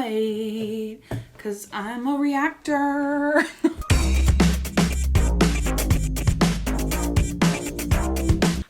wait, 'cause I'm a reactor.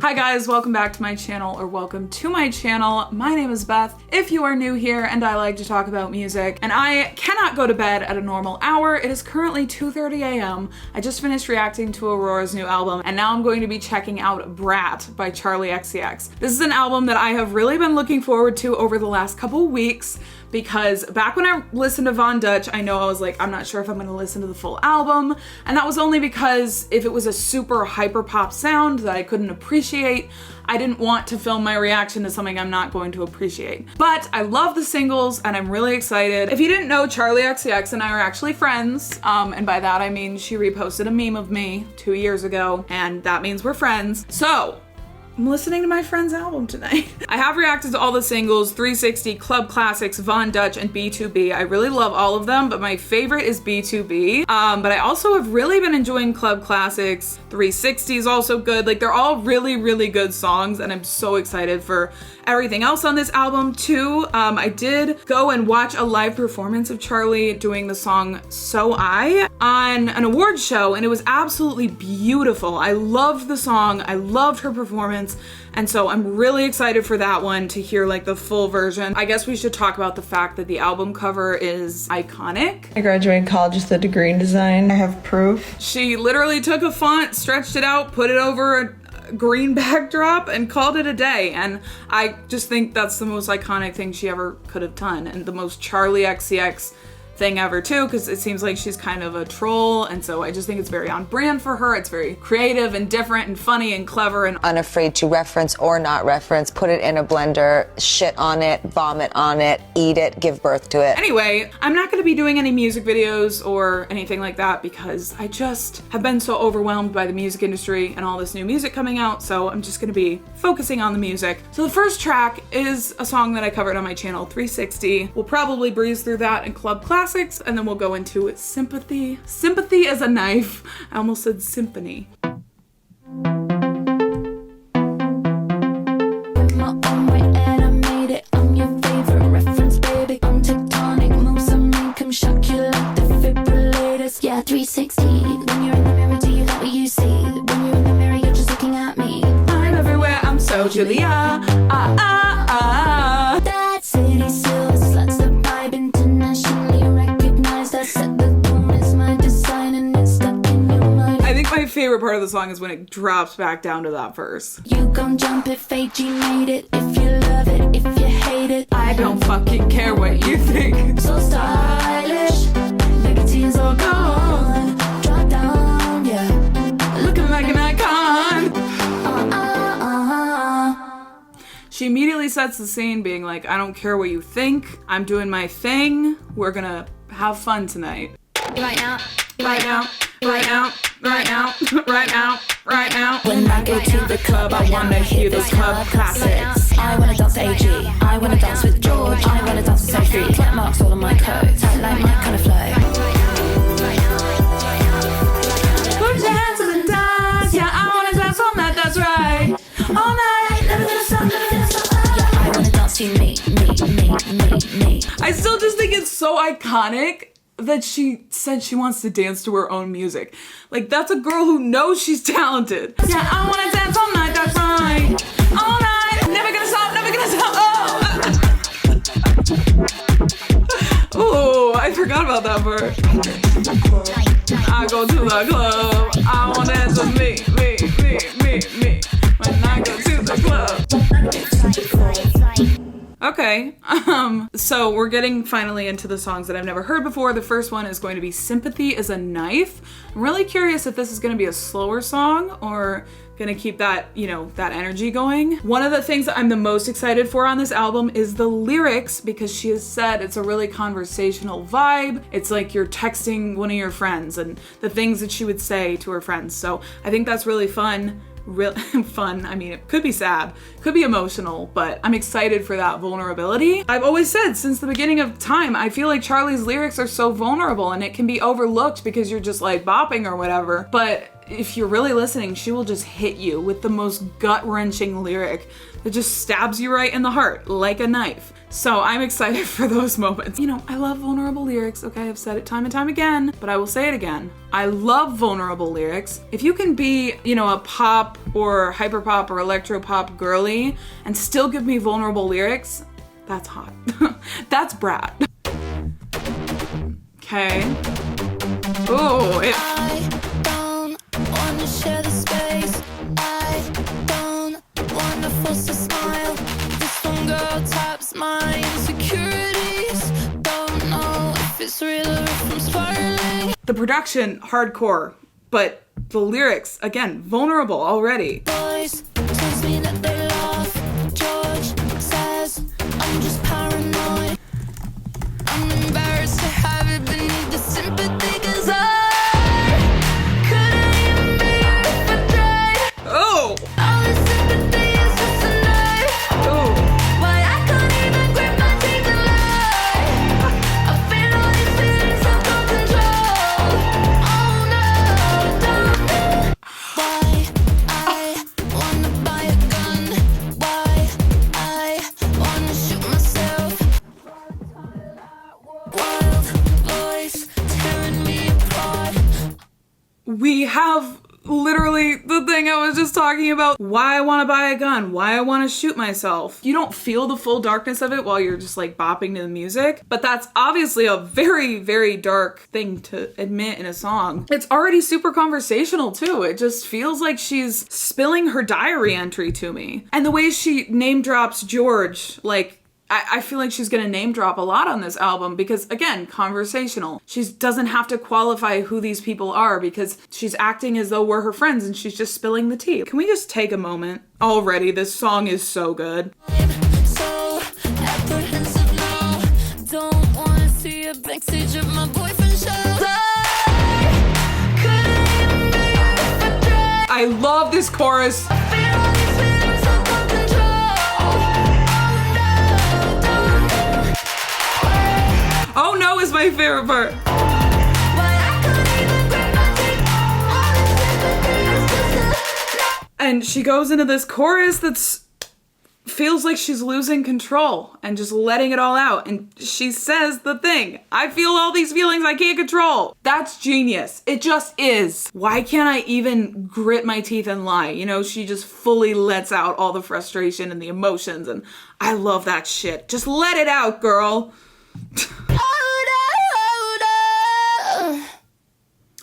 Hi guys, welcome back to my channel, or welcome to my channel. My name is Beth, if you are new here, and I like to talk about music. And I cannot go to bed at a normal hour. It is currently 2:30 a.m. I just finished reacting to Aurora's new album, and now I'm going to be checking out BRAT by Charli XCX. This is an album that I have really been looking forward to over the last couple weeks, because back when I listened to Von Dutch, I know I was like, I'm not sure if I'm gonna listen to the full album. And that was only because if it was a super hyper pop sound that I couldn't appreciate, I didn't want to film my reaction to something I'm not going to appreciate. But I love the singles and I'm really excited. If you didn't know, Charli XCX and I are actually friends. And by that I mean she reposted a meme of me 2 years ago, and that means we're friends. So, I'm listening to my friend's album tonight. I have reacted to all the singles, 360, Club Classics, Von Dutch, and B2B. I really love all of them, but my favorite is B2B. But I also have really been enjoying Club Classics. 360 is also good. Like, they're all really, really good songs, and I'm so excited for everything else on this album too. I did go and watch a live performance of Charli doing the song So I on an awards show, and it was absolutely beautiful. I loved the song, I loved her performance, and so I'm really excited for that one, to hear like the full version. I guess we should talk about the fact that the album cover is iconic. I graduated college with a degree in design. I have proof. She literally took a font, stretched it out, put it over a green backdrop, and called it a day. And I just think that's the most iconic thing she ever could have done, and the most Charli XCX thing ever too, because it seems like she's kind of a troll, and so I just think it's very on brand for her. It's very creative and different and funny and clever and unafraid to reference or not reference, put it in a blender, shit on it, vomit on it, eat it, give birth to it. Anyway, I'm not going to be doing any music videos or anything like that because I just have been so overwhelmed by the music industry and all this new music coming out, so I'm just going to be focusing on the music. So the first track is a song that I covered on my channel, 360. We'll probably breeze through that in Club Classics, and then we'll go into Sympathy. Sympathy as a knife. I almost said symphony. Yeah, 360. When you're in the mirror, do you like what you see? When you're in the mirror, you're just looking at me. I'm everywhere, I'm so Julia. That city still sluts the vibe, internationally recognized. I set the tone, it's my design, and it's stuck in your mind. I think my favorite part of the song is when it drops back down to that verse. You gon' jump it, fate, you made it. If you love it, if you hate it, I don't fucking care what you think. so stylish, nicotine's all gone. Drop down, yeah. Looking like an icon. She immediately sets the scene being like, I don't care what you think, I'm doing my thing, we're gonna have fun tonight. Right now, Right now, right now, right now, right now, right now. When I go to the club, I wanna hear those club classics. I wanna dance to AG, I wanna dance with George, I wanna dance with Sophie. Clap marks all on my coat, tight like my kind of flow. Put your hands up and dance, yeah, I wanna dance all night, that's right. All night, never gonna stop, never gonna stop. I wanna dance to me. I still just think it's so iconic that she said she wants to dance to her own music. Like, that's a girl who knows she's talented. Yeah, I wanna dance all night, that's right. All night, never gonna stop, never gonna stop. Oh, I forgot about that part. I go to the club, I wanna dance with me. When I go to the club. Okay, so we're getting finally into the songs that I've never heard before. The first one is going to be Sympathy as a Knife. I'm really curious if this is gonna be a slower song or gonna keep that, you know, that energy going. One of the things that I'm the most excited for on this album is the lyrics, because she has said it's a really conversational vibe. It's like you're texting one of your friends and the things that she would say to her friends. So I think that's really fun. Real fun. I mean, it could be sad, could be emotional, but I'm excited for that vulnerability. I've always said since the beginning of time, I feel like Charli's lyrics are so vulnerable and it can be overlooked because you're just like bopping or whatever. But if you're really listening, she will just hit you with the most gut-wrenching lyric that just stabs you right in the heart like a knife. So I'm excited for those moments. You know, I love vulnerable lyrics, okay? I've said it time and time again, but I will say it again. I love vulnerable lyrics. If you can be, you know, a pop or hyperpop or electropop girly and still give me vulnerable lyrics, that's hot. That's Brat. Okay. Ooh, I don't wanna share the space. I don't wanna force a smile. This one girl taps my insecurities. Don't know if it's real or if I'm spiraling. the production, hardcore, but the lyrics, again, vulnerable already. Boys tells me that they love. George says I'm just paranoid. I'm embarrassed to have it beneath the sympathy, 'cause I couldn't even breathe if I tried. Oh! All the sympathy is just a knife. Oh! Why I can't even grip my teeth and lie. I feel all these feelings out of control. Oh no, don't. Why I wanna buy a gun. Why I wanna shoot myself. Wild voice tearing me apart. We have literally the thing I was just talking about. Why I want to buy a gun, why I want to shoot myself. You don't feel the full darkness of it while you're just like bopping to the music, but that's obviously a very, very dark thing to admit in a song. It's already super conversational too. It just feels like she's spilling her diary entry to me. And the way she name drops George, like, I feel like she's gonna name drop a lot on this album because, again, conversational. She doesn't have to qualify who these people are because she's acting as though we're her friends and she's just spilling the tea. Can we just take a moment? Already, this song is so good. So apprehensive now. Don't wanna see a backstage of my boyfriend's show. I couldn't even breathe if I tried. I love this chorus. Feel all these feelings out of control. Oh no is my favorite part. Why I couldn't even grip my teeth. All this sympathy is just a And she goes into this chorus that's feels like she's losing control and just letting it all out. And she says the thing, I feel all these feelings I can't control. That's genius. It just is. Why can't I even grit my teeth and lie? You know, she just fully lets out all the frustration and the emotions. And I love that shit. Just let it out, girl.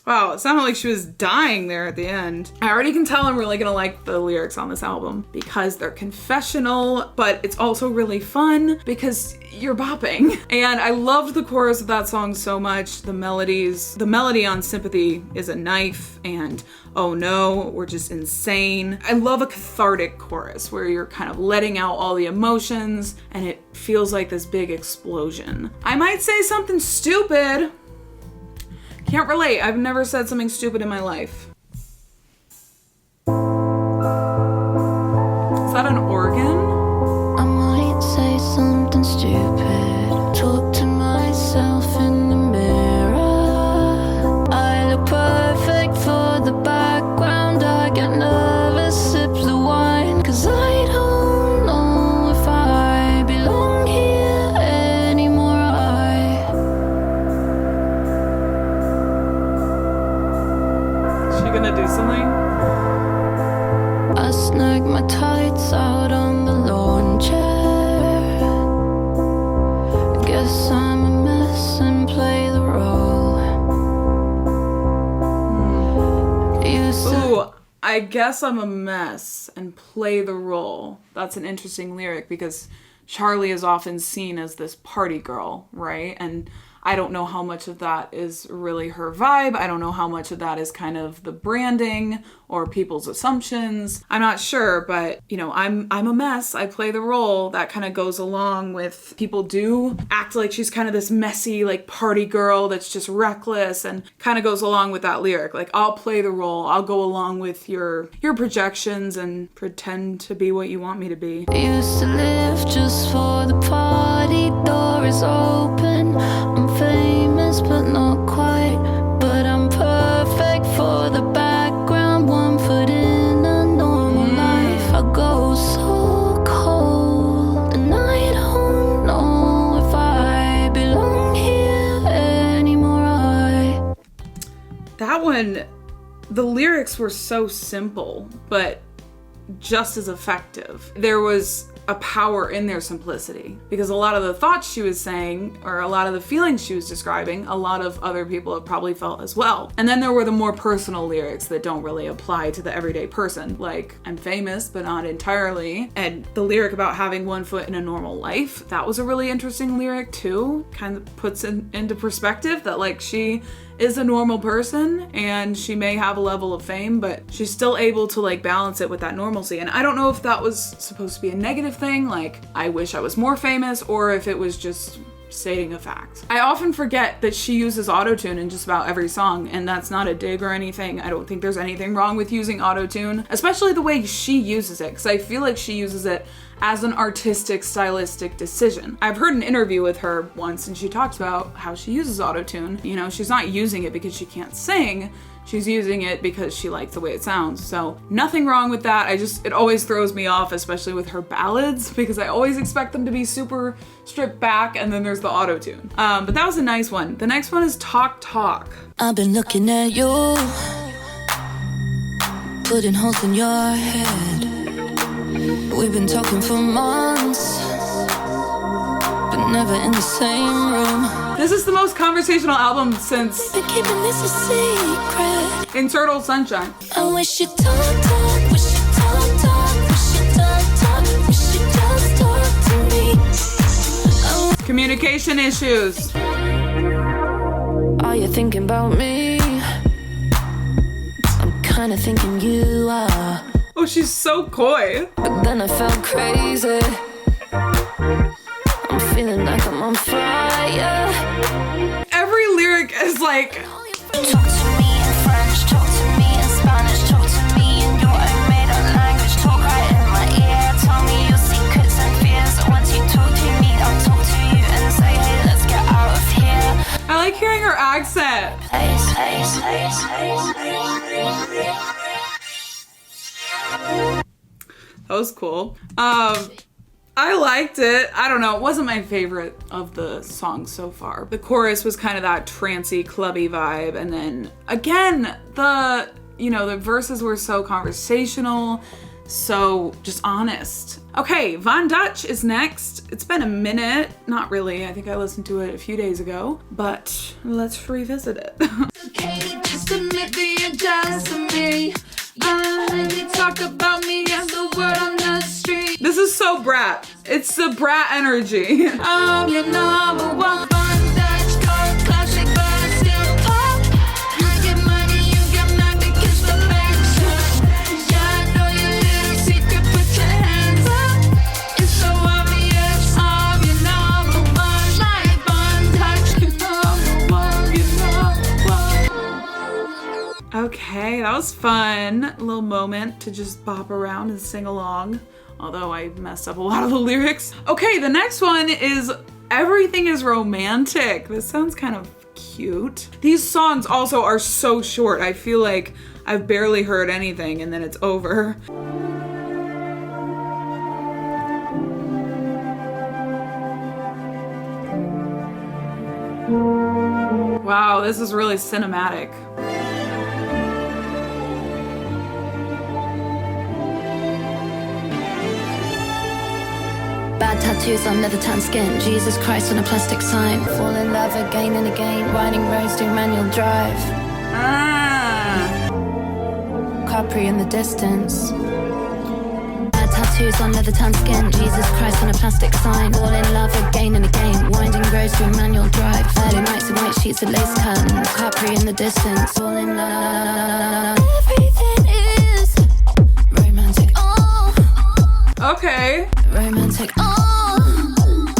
Wow, it sounded like she was dying there at the end. I already can tell I'm really gonna like the lyrics on this album because they're confessional, but it's also really fun because you're bopping. And I loved the chorus of that song so much. The melody on Sympathy is a knife, and oh no, we're just insane. I love a cathartic chorus where you're kind of letting out all the emotions and it feels like this big explosion. I might say something stupid. Can't relate. I've never said something stupid in my life. Is that an organ? I might say something stupid. Talk to myself in the mirror. I look perfect for the background. I get nervous, sip the wine, 'cause I don't know if I belong here anymore. Is she gonna do something? I snag my tights out on the lawn chair. Guess I'm a mess and play the role. You said Ooh, I guess I'm a mess and play the role. That's an interesting lyric because Charlie is often seen as this party girl, right? And I don't know how much of that is really her vibe. I don't know how much of that is kind of the branding or people's assumptions. I'm not sure, but you know, I'm a mess. I play the role. That kind of goes along with people do act like she's kind of this messy like party girl that's just reckless, and kind of goes along with that lyric. Like, I'll play the role. I'll go along with your projections and pretend to be what you want me to be. used to live just for the party. Door is open. I'm famous, but not quite. But I'm perfect for the background. 1 foot in a normal life. I go so cold, and I don't know one, the lyrics were so simple, but just as effective. There was a power in their simplicity, because a lot of the thoughts she was saying, or a lot of the feelings she was describing, a lot of other people have probably felt as well. And then there were the more personal lyrics that don't really apply to the everyday person, like I'm famous but not entirely, and the lyric about having one foot in a normal life, that was a really interesting lyric too. Kind of puts into perspective that like she is a normal person and she may have a level of fame, but she's still able to like balance it with that normalcy. And I don't know if that was supposed to be a negative thing, like I wish I was more famous, or if it was just stating a fact. I often forget that she uses autotune in just about every song, and that's not a dig or anything. I don't think there's anything wrong with using autotune, especially the way she uses it, because I feel like she uses it as an artistic, stylistic decision. I've heard an interview with her once and she talked about how she uses autotune. You know, she's not using it because she can't sing, she's using it because she likes the way it sounds. So nothing wrong with that. It always throws me off, especially with her ballads, because I always expect them to be super stripped back and then there's the autotune. But that was a nice one. The next one is Talk Talk. I've been looking at you, putting holes in your head. We've been talking for months, but never in the same room. This is the most conversational album since Been keeping this a secret. In Turtle Sunshine. I wish you'd talk, wish you'd talk, wish you'd talk, wish you'd just talk to me. Communication issues. Are you thinking about me? I'm kinda thinking you are. Oh, she's so coy. But then I felt crazy. I'm feeling like I'm on fire. Every lyric is like, Talk to me in French, talk to me in Spanish, talk to me in your own made-up language. Talk right in my ear, tell me your secrets and fears. Once you talk to me, I'll talk to you and say, hey, let's get out of here. I like hearing her accent. That was cool. I liked it. I don't know, it wasn't my favorite of the songs so far. The chorus was kind of that trancey, clubby vibe, and then again, the verses were so conversational, so just honest. Okay, Von Dutch is next. It's been a minute, not really. I think I listened to it a few days ago, but let's revisit it. Okay, just admit that you're jealous of me. You talk about me as the word on the street. This is so Brat. It's the Brat energy. I'm your number one bondage, gold classic, but I still pop. I get money, you get mad because the bank's shut. Yeah, I know your little secret, put your hands up. It's so obvious, I'm your number one, like bondage, number one, Okay, that was fun. A little moment to just bop around and sing along. Although I messed up a lot of the lyrics. Okay, the next one is Everything is Romantic. This sounds kind of cute. These songs also are so short. I feel like I've barely heard anything and then it's over. Wow, this is really cinematic. Bad tattoos on leather tan skin, Jesus Christ on a plastic sign. Fall in love again and again, riding roads doing manual drive. Capri in the distance. Bad tattoos on leather tan skin, Jesus Christ on a plastic sign. Fall in love again and again, winding roads doing manual drive. Early nights and white sheets of lace curtain, Capri in the distance. Fall in love. Everything is romantic. Oh. Okay. Romantic. Oh.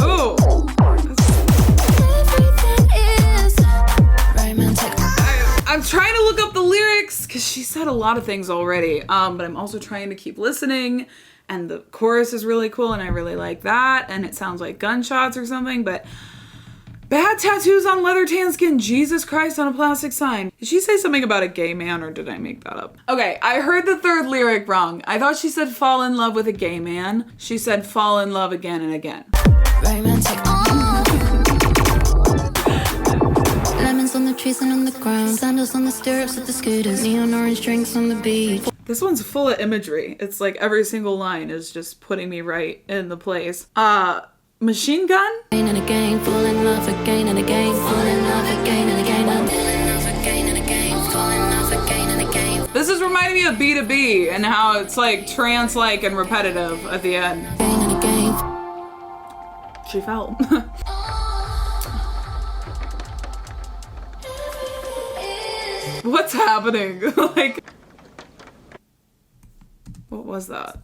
Ooh. Everything is romantic. I'm trying to look up the lyrics because she said a lot of things already. But I'm also trying to keep listening. And the chorus is really cool and I really like that. And it sounds like gunshots or something, but bad tattoos on leather tan skin, Jesus Christ on a plastic sign. Did she say something about a gay man or did I make that up? Okay, I heard the third lyric wrong. I thought she said fall in love with a gay man. She said fall in love again and again. Romantic. Oh. Lemons on the trees and on the the ground. Sandals on the stirrups of the scooters. Neon orange drinks on the beach. This one's full of imagery. It's like every single line is just putting me right in the place. Machine gun? Again and again, fall in love again and again, fall in love again and again, fall in love again and again, fall in love again and again. This is reminding me of B2B and how it's like trance-like and repetitive at the end. Again and again. She fell. What's happening? Like, what was that?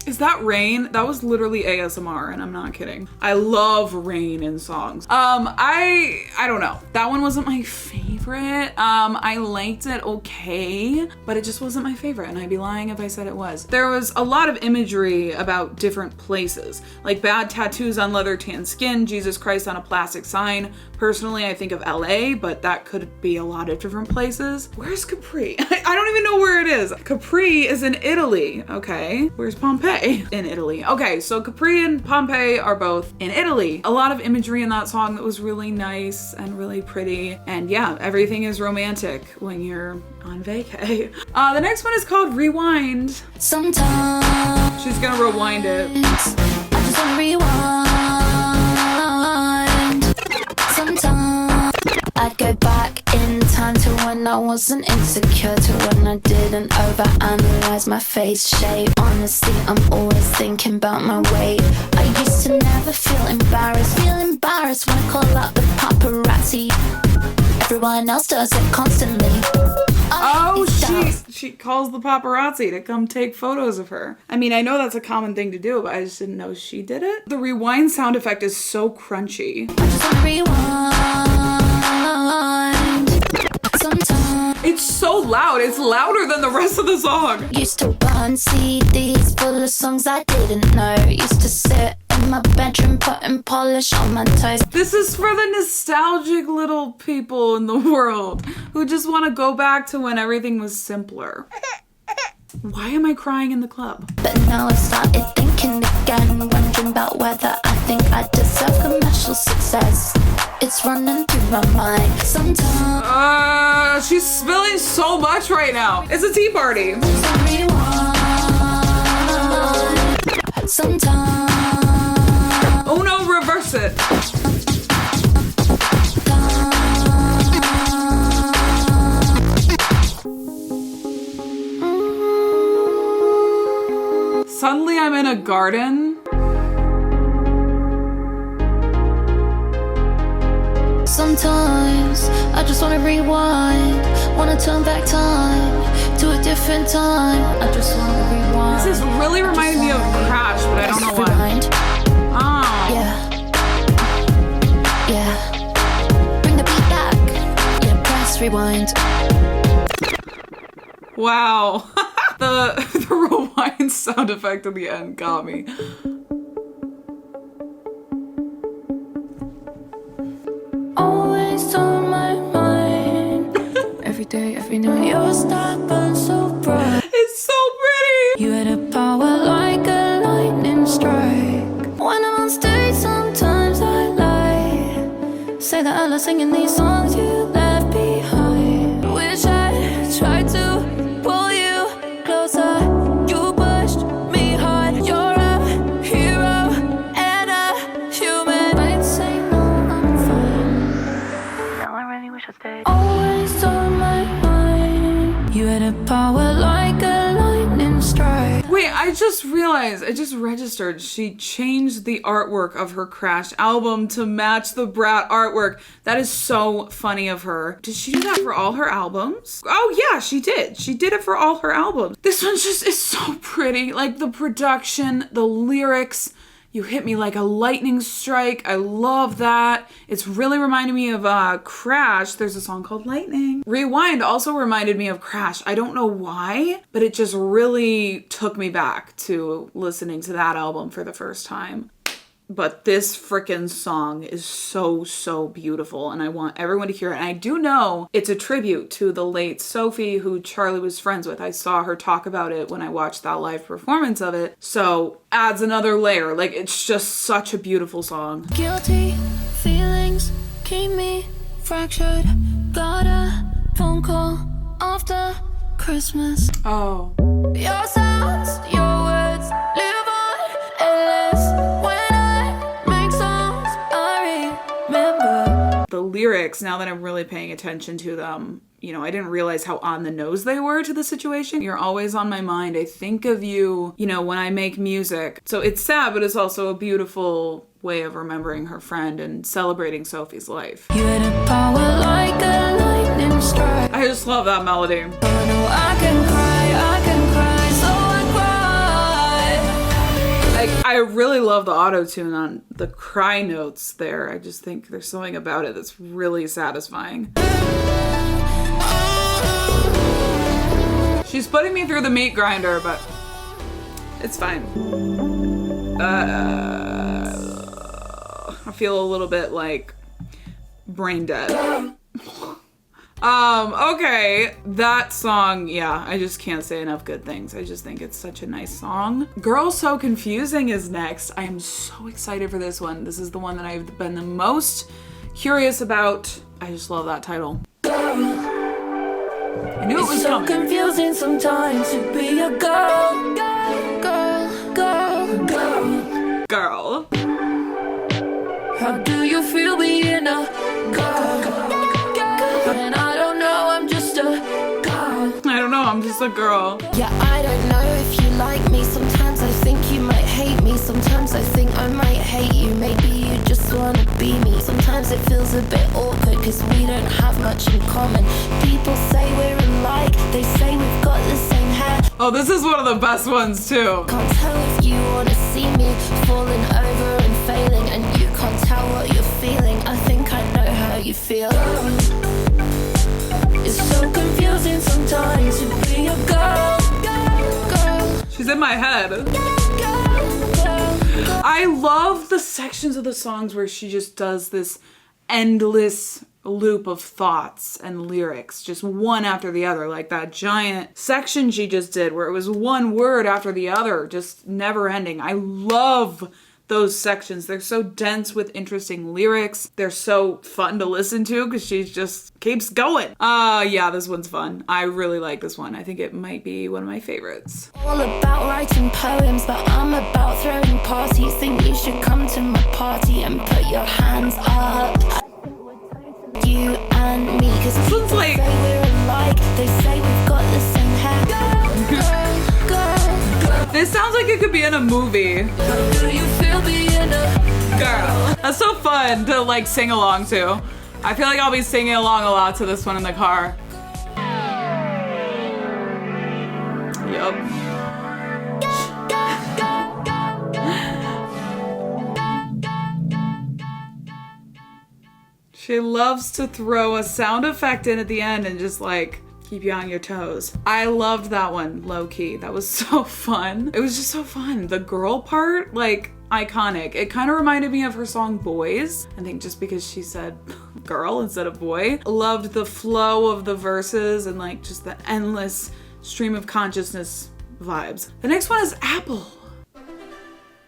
Is that rain? That was literally ASMR, and I'm not kidding. I love rain in songs. I don't know. That one wasn't my favorite. I liked it okay, but it just wasn't my favorite, and I'd be lying if I said it was. There was a lot of imagery about different places, like bad tattoos on leather tan skin, Jesus Christ on a plastic sign. Personally, I think of LA, but that could be a lot of different places. Where's Capri? I don't even know where it is. Capri is in Italy, okay? Where's Pompeii? In Italy. Okay, so Capri and Pompeii are both in Italy. A lot of imagery in that song that was really nice and really pretty. And yeah, everything is romantic when you're on vacay. The next one is called Rewind. Sometimes She's gonna rewind it. I just wanna rewind. Sometimes I'd go back in time to when I wasn't insecure, to when I didn't overanalyze my face shape. Honestly, I'm always thinking about my weight. I used to never feel embarrassed when I call out the paparazzi. Everyone else does it constantly. Oh, she calls the paparazzi to come take photos of her. I mean, I know that's a common thing to do, but I just didn't know she did it. The rewind sound effect is so crunchy. I just wanna rewind. Sometimes It's so loud. It's louder than the rest of the song. used to burn CDs full of songs I didn't know. Used to sit in my bedroom putting polish on my toes. This is for the nostalgic little people in the world who just want to go back to when everything was simpler. Why am I crying in the club? But now I've started thinking again, wondering about whether I think I deserve commercial success. It's running through my mind sometimes. She's spilling so much right now. It's a tea party. Sometimes. Oh no, reverse it. Suddenly I'm in a garden. Sometimes I just wanna rewind, wanna turn back time to a different time. I just wanna rewind. This is really reminding me of Crash, but I don't know why. Rewind. Oh. Yeah. Bring the beat back. Yeah, press rewind. Wow. The rewind sound effect at the end got me. Always on my mind. Every day, every night, your star burns so bright. It's so pretty. You had a power like a lightning strike. When I'm on stage, sometimes I lie. Say that I love singing these songs you left behind. Wish I tried to pull you closer. You pushed me hard. You're a hero and a human. I'd say no, I'm fine. No, I really wish I stayed. Always on my mind. You had a power like a lightning strike. Wait, I just realized, I just registered, she changed the artwork of her Crash album to match the Brat artwork. That is so funny of her. Did she do that for all her albums? Oh yeah, she did. She did it for all her albums. This one just is so pretty. Like the production, the lyrics. You hit me like a lightning strike. I love that. It's really reminding me of Crash. There's a song called Lightning. Rewind also reminded me of Crash. I don't know why, but it just really took me back to listening to that album for the first time. but this frickin' song is so, so beautiful, and I want everyone to hear it. And I do know it's a tribute to the late Sophie, who Charlie was friends with. I saw her talk about it when I watched that live performance of it, so adds another layer. Like, it's just such a beautiful song. Guilty feelings keep me fractured. Got a phone call after Christmas. Oh. Your sounds, your words live on endless. When I make songs, I remember. The lyrics, now that I'm really paying attention to them, you know, I didn't realize how on the nose they were to the situation. You're always on my mind. I think of you, you know, when I make music. So it's sad, but it's also a beautiful way of remembering her friend and celebrating Sophie's life. You had a power like a lightning strike. I just love that melody. I know I can cry, so I cry. I really love the auto-tune on the cry notes there. I just think there's something about it that's really satisfying. She's putting me through the meat grinder, but it's fine. I feel a little bit like brain dead. Okay, that song, yeah, I just can't say enough good things. I just think it's such a nice song. Girl So Confusing is next. I am so excited for this one. This is the one that I've been the most curious about. I just love that title. I knew it was so coming. confusing sometimes to be a girl. Girl. How do you feel being a girl? And I don't know, I'm just a girl. I don't know, I'm just a girl. Yeah, I don't know if you like me. Sometimes I think you might hate me. Sometimes I think I might hate you. Maybe you just wanna be me. Sometimes it feels a bit awkward cause we don't have much in common. People say we're alike. They say we've got the same hair. Oh, this is one of the best ones too. Can't tell if you wanna see me falling over and failing, and you can't tell what you're feeling. I think I know how you feel. It's so confusing sometimes to be a girl. She's in my head. I love the sections of the songs where she just does this endless loop of thoughts and lyrics, just one after the other, like that giant section she just did where it was one word after the other, just never ending. I love those sections. They're so dense with interesting lyrics. They're so fun to listen to because she just keeps going. Yeah, this one's fun. I really like this one. I think it might be one of my favorites. All about writing poems, but I'm about throwing parties. Think you should come to my party and put your hands up. You and me, cause This one's people like- say we're alike. They say we've got the same hair. Girl. This sounds like it could be in a movie. How do you feel being a Girl. That's so fun to like sing along to. I feel like I'll be singing along a lot to this one in the car. Yup. She loves to throw a sound effect in at the end and just like keep you on your toes. I loved that one, low key. That was so fun. It was just so fun. The girl part, like, iconic. It kind of reminded me of her song Boys. I think just because she said girl instead of boy. Loved the flow of the verses and like just the endless stream of consciousness vibes. The next one is Apple.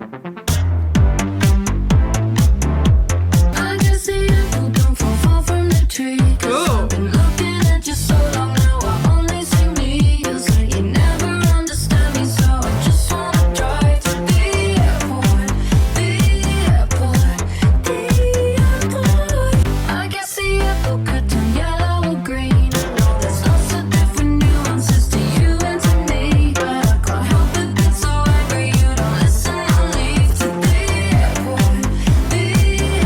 I can see you don't fall far from the tree. Cause I've been looking at you so long now, I only see me. Feels like you never understand me, so I just wanna drive to the airport, the airport, the airport. I guess the apple could turn yellow or green. I know there's lots of different nuances to you and to me, but I can't help it, get so angry you don't listen and leave to the airport, the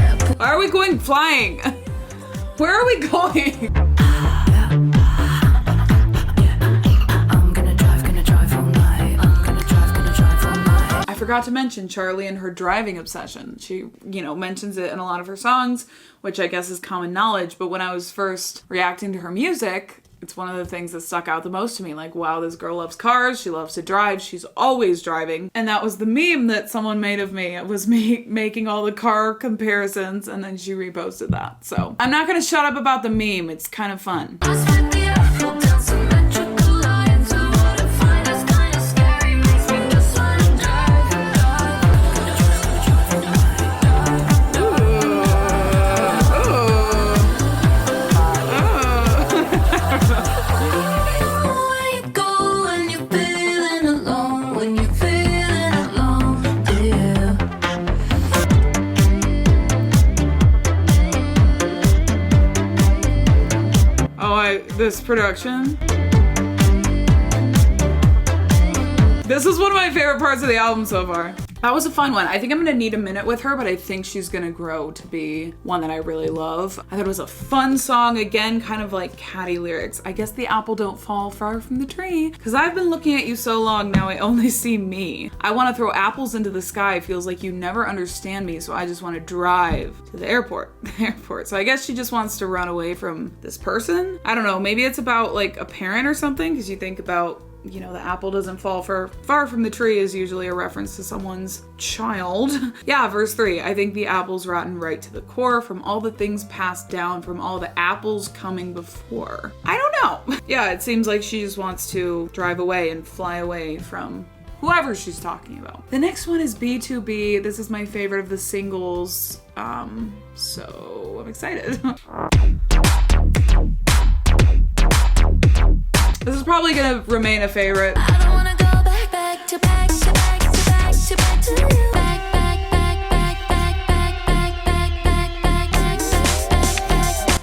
airport. Why are we going flying? Where are we going? I'm gonna drive all night. I'm gonna drive all night. I forgot to mention Charlie and her driving obsession. She, mentions it in a lot of her songs, which I guess is common knowledge. But when I was first reacting to her music, It's one of the things that stuck out the most to me. Like, wow, this girl loves cars. She loves to drive. She's always driving. And that was the meme that someone made of me. It was me making all the car comparisons, and then she reposted that. So I'm not going to shut up about the meme. It's kind of fun. This production. This is one of my favorite parts of the album so far. That was a fun one. I think I'm gonna need a minute with her, but I think she's gonna grow to be one that I really love. I thought it was a fun song. Again, kind of like catty lyrics. I guess the apple don't fall far from the tree. Cause I've been looking at you so long, now I only see me. I wanna throw apples into the sky. Feels like you never understand me, so I just wanna drive to the airport. So I guess she just wants to run away from this person. I don't know, maybe it's about like a parent or something, cause you think about, you know, the apple doesn't fall far from the tree is usually a reference to someone's child. Yeah, verse 3. I think the apple's rotten right to the core from all the things passed down from all the apples coming before. I don't know. Yeah, it seems like she just wants to drive away and fly away from whoever she's talking about. The next one is B2B. This is my favorite of the singles. So I'm excited. This is probably gonna remain a favorite. I don't wanna go back to back to back to back to back to you.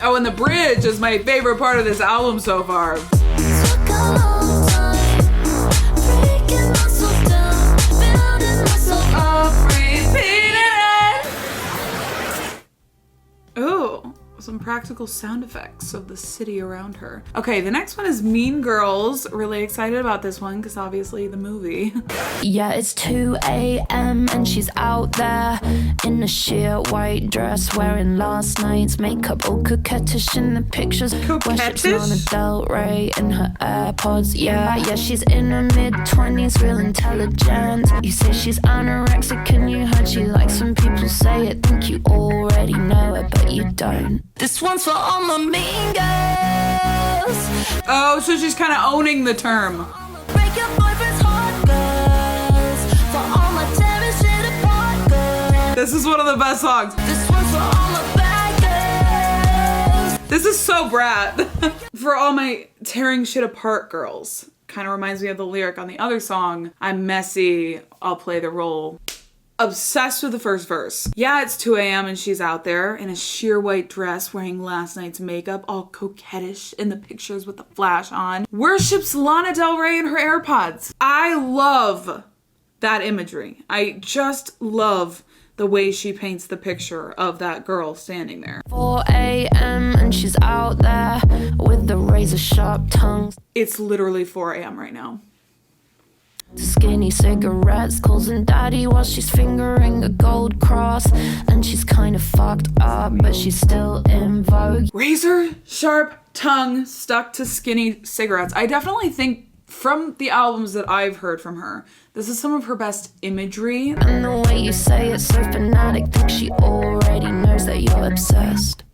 Oh, and the bridge is my favorite part of this album so far. Took a long time, breaking myself down, building myself up, Repeating it. Ooh. Some practical sound effects of the city around her. Okay, the next one is Mean Girls. Really excited about this one because obviously the movie. Yeah, it's 2 a.m. and she's out there in a sheer white dress, wearing last night's makeup, all coquettish in the pictures. Worships Lana Del Rey in her AirPods. Yeah, she's in her mid-20s, real intelligent. You say she's anorexic and you heard she likes when people say it. Think you already know it, but you don't. This one's for all my mean girls. Oh, so she's kind of owning the term. Break your boyfriend's heart, girls. For all my tearing shit apart, girls. This is one of the best songs. This one's for all my bad girls. This is so Brat. For all my tearing shit apart girls. Kind of reminds me of the lyric on the other song. I'm messy, I'll play the role. Obsessed with the first verse. Yeah, it's 2 a.m. and she's out there in a sheer white dress wearing last night's makeup, all coquettish in the pictures with the flash on. Worships Lana Del Rey in her AirPods. I love that imagery. I just love the way she paints the picture of that girl standing there. 4 a.m. and she's out there with the razor sharp tongue. It's literally 4 a.m. right now. Skinny cigarettes, calls and daddy while she's fingering a gold cross. And she's kind of fucked up, but she's still in vogue. Razor sharp tongue stuck to skinny cigarettes. I definitely think from the albums that I've heard from her, this is some of her best imagery. And the way you say it's so fanatic, think she already knows that you're obsessed.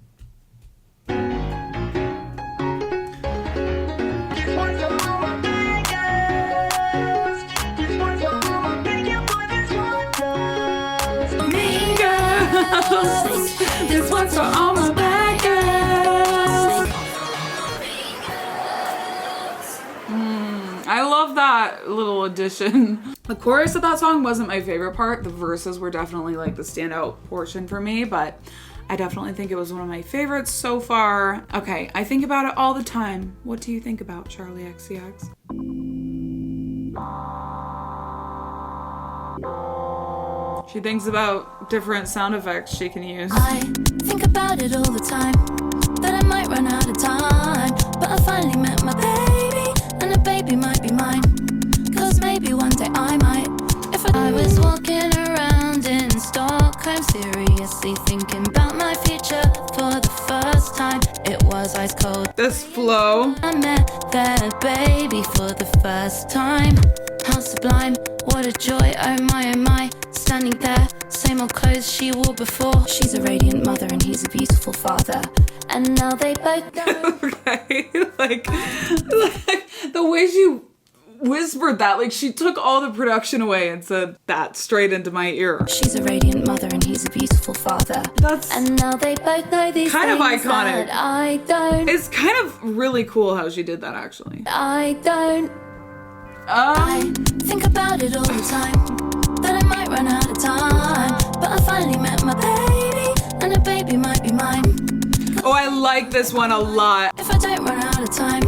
This one's for all my bad girls. I love that little addition. The chorus of that song wasn't my favorite part. The verses were definitely like the standout portion for me, but I definitely think it was one of my favorites so far. Okay, I think about it all the time. What do you think about Charlie XCX? She thinks about different sound effects she can use. I think about it all the time, that I might run out of time. But I finally met my baby, and the baby might be mine. Cause maybe one day I might. If I was walking around in Stockholm I'm seriously thinking about my future for the first time. It was ice cold. This flow. I met that baby for the first time. How sublime, what a joy, oh my, standing there, same old clothes she wore before. She's a radiant mother and he's a beautiful father. And now they both know. Okay, like the way she whispered that, like she took all the production away and said that straight into my ear. She's a radiant mother and he's a beautiful father. That's And now they both know these kind of things iconic. that I don't. It's kind of really cool how she did that, actually. I don't. I think about it all the time, that I might run out of time. But I finally met my baby, and a baby might be mine. Oh, I like this one a lot. If I don't run out of time,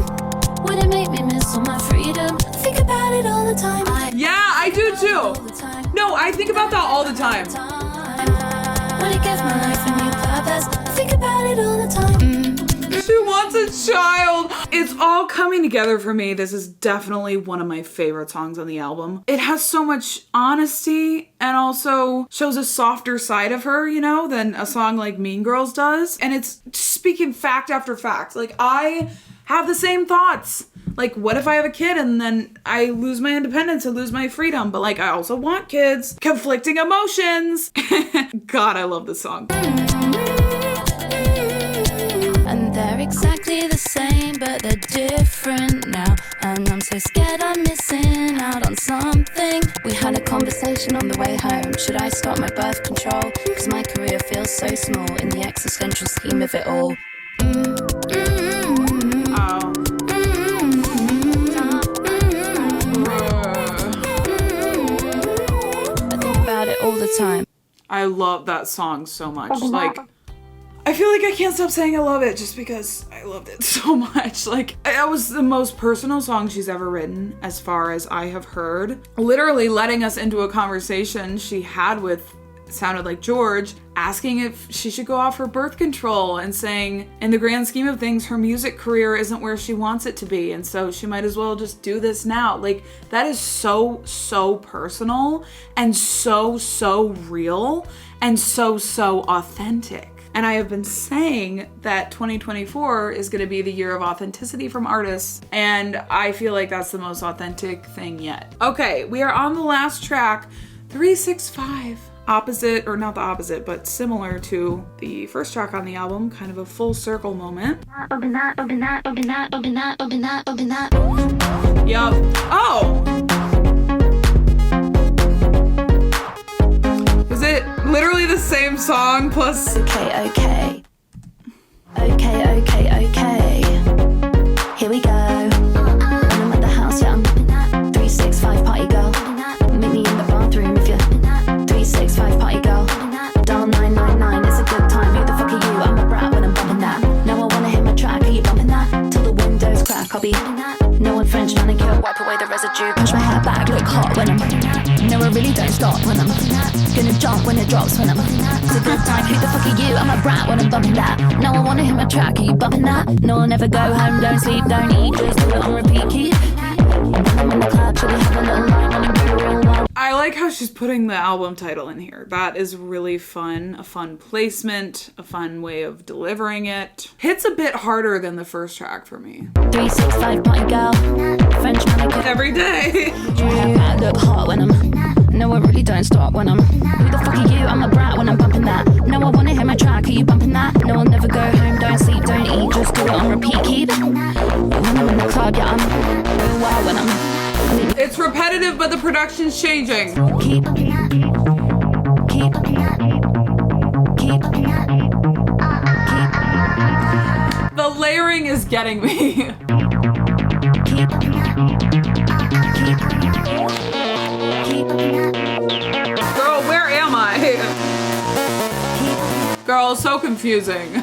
would it make me miss all my freedom? I think about it all the time. Yeah, I do all too. the time. No, I think about that all the time. Would it give my life a new purpose? I think about it all the time. She wants a child. It's all coming together for me. This is definitely one of my favorite songs on the album. It has so much honesty and also shows a softer side of her, you know, than a song like Mean Girls does. And it's speaking fact after fact. Like, I have the same thoughts. Like, what if I have a kid and then I lose my independence and lose my freedom? But like, I also want kids. Conflicting emotions. God, I love this song. And they're exactly the same, but they're different now. And I'm so scared I'm missing out on something. We had a conversation on the way home. Should I start my birth control? Cause my career feels so small in the existential scheme of it all. I think about it all the time. I love that song so much. Like, I feel like I can't stop saying I love it just because I loved it so much. Like, that was the most personal song she's ever written as far as I have heard. Literally letting us into a conversation she had with, sounded like George, asking if she should go off her birth control and saying, in the grand scheme of things, her music career isn't where she wants it to be. And so she might as well just do this now. Like, that is so, so personal and so, so real and so, so authentic. And I have been saying that 2024 is going to be the year of authenticity from artists. And I feel like that's the most authentic thing yet. Okay, we are on the last track, 365. Opposite, or not the opposite, but similar to the first track on the album, kind of a full circle moment. Yup. Oh! Is it literally the same song plus... Okay. Here we go. When I'm at the house, yeah, I'm 365 party girl. Meet me in the bathroom if you're 365 party girl. Dial 999, it's a good time. Who the fuck are you? I'm a brat when I'm bumping that. Now I wanna hit my track, are you bumping that? Till the windows crack, I'll be no one French manicure, wipe away the residue. Push my hair back, look hot when I'm no, I really don't stop when I'm gonna jump when it drops when I'm it's a good time. Who the fuck are you? I'm a brat when I'm bumping that. Now I wanna hit my track, are you bumping that? No, I'll never go home, don't sleep, don't eat, just do it on repeat. Keep when I'm in the club, should we have a little line on the real one? I like how she's putting the album title in here. That is really fun. A fun placement, a fun way of delivering it. Hits a bit harder than the first track for me. 365 party girl, French manicure. Every day. I look hot when I'm no, I really don't stop when I'm who the fuck are you? I'm a brat when I'm bumping that. No, I wanna hit my track, are you bumping that? No, I'll never go home, don't sleep, don't eat, just do it on repeat. Keep when I'm in the club, yeah, I'm real wild when I'm It's repetitive, but the production's changing. keep The layering is getting me. Girl, where am I? Girl, so confusing.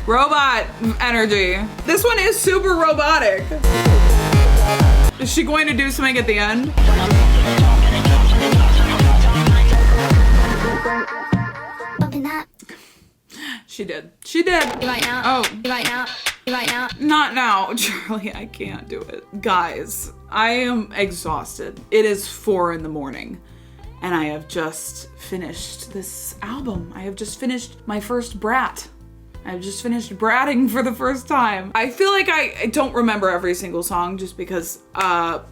Robot energy. This one is super robotic. Is she going to do something at the end? She did. She did. Right now. Oh. Right now. right now. Not now, Charlie, I can't do it. Guys, I am exhausted. It is 4 in the morning and I have just finished this album. I have just finished my first brat. I've just finished bratting for the first time. I feel like I don't remember every single song just because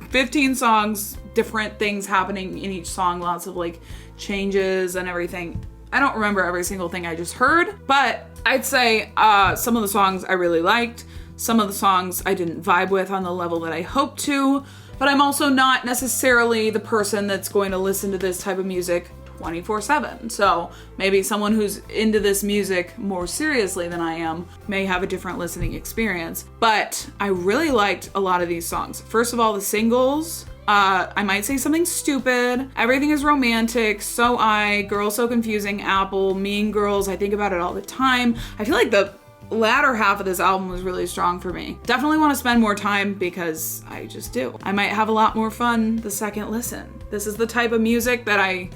15 songs, different things happening in each song, lots of like changes and everything. I don't remember every single thing I just heard, but I'd say some of the songs I really liked. Some of the songs I didn't vibe with on the level that I hoped to, but I'm also not necessarily the person that's going to listen to this type of music 24/7. So maybe someone who's into this music more seriously than I am may have a different listening experience. But I really liked a lot of these songs. First of all, the singles. I might say something stupid. Everything is romantic. So Girl So Confusing, Apple, Mean Girls. I think about it all the time. I feel like the latter half of this album was really strong for me. Definitely want to spend more time because I just do. I might have a lot more fun the second listen. This is the type of music that I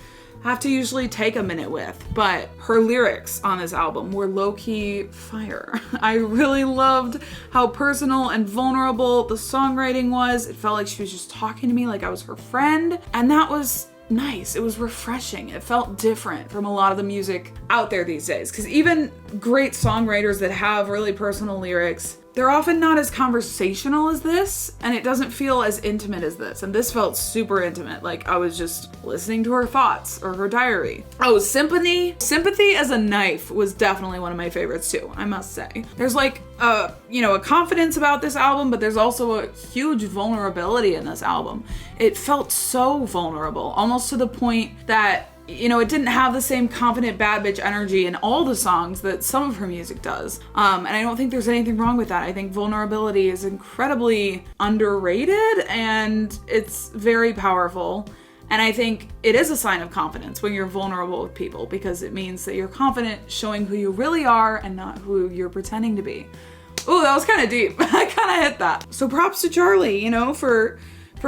have to usually take a minute with, but her lyrics on this album were low-key fire. I really loved how personal and vulnerable the songwriting was. It felt like she was just talking to me like I was her friend, and that was nice. It was refreshing. It felt different from a lot of the music out there these days, because even great songwriters that have really personal lyrics, they're often not as conversational as this, and it doesn't feel as intimate as this. And this felt super intimate, like I was just listening to her thoughts or her diary. Oh, Sympathy. Sympathy as a Knife was definitely one of my favorites too, I must say. There's like a confidence about this album, but there's also a huge vulnerability in this album. It felt so vulnerable, almost to the point that it didn't have the same confident bad bitch energy in all the songs that some of her music does. And I don't think there's anything wrong with that. I think vulnerability is incredibly underrated and it's very powerful. And I think it is a sign of confidence when you're vulnerable with people, because it means that you're confident showing who you really are and not who you're pretending to be. Ooh, that was kind of deep. I kind of hit that. So props to Charlie, for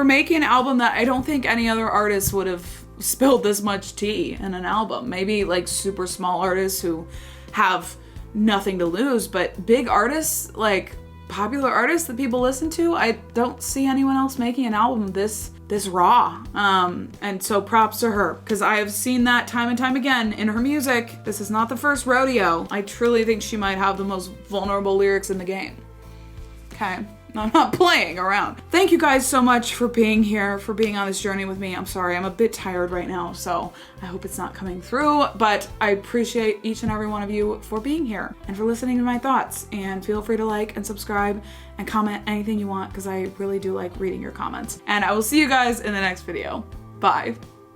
making an album that I don't think any other artist would have spilled this much tea in an album. Maybe like super small artists who have nothing to lose, but big artists, like popular artists that people listen to, I don't see anyone else making an album this raw. And so props to her, because I have seen that time and time again in her music. This is not the first rodeo. I truly think she might have the most vulnerable lyrics in the game. Okay. I'm not playing around. Thank you guys so much for being here, for being on this journey with me. I'm sorry, I'm a bit tired right now, so I hope it's not coming through, but I appreciate each and every one of you for being here and for listening to my thoughts. And feel free to like and subscribe and comment anything you want, because I really do like reading your comments. And I will see you guys in the next video. Bye.